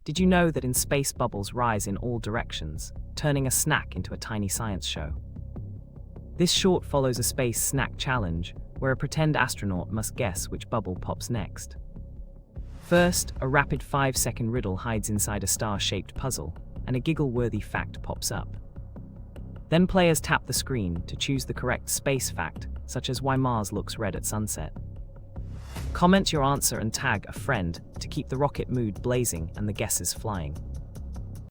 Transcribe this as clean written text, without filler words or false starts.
Did you know that in space bubbles rise in all directions, turning a snack into a tiny science show? This short follows a space snack challenge, where a pretend astronaut must guess which bubble pops next. First, a rapid 5-second riddle hides inside a star-shaped puzzle, and a giggle-worthy fact pops up. Then players tap the screen to choose the correct space fact, such as why Mars looks red at sunset. Comment your answer and tag a friend to keep the rocket mood blazing and the guesses flying.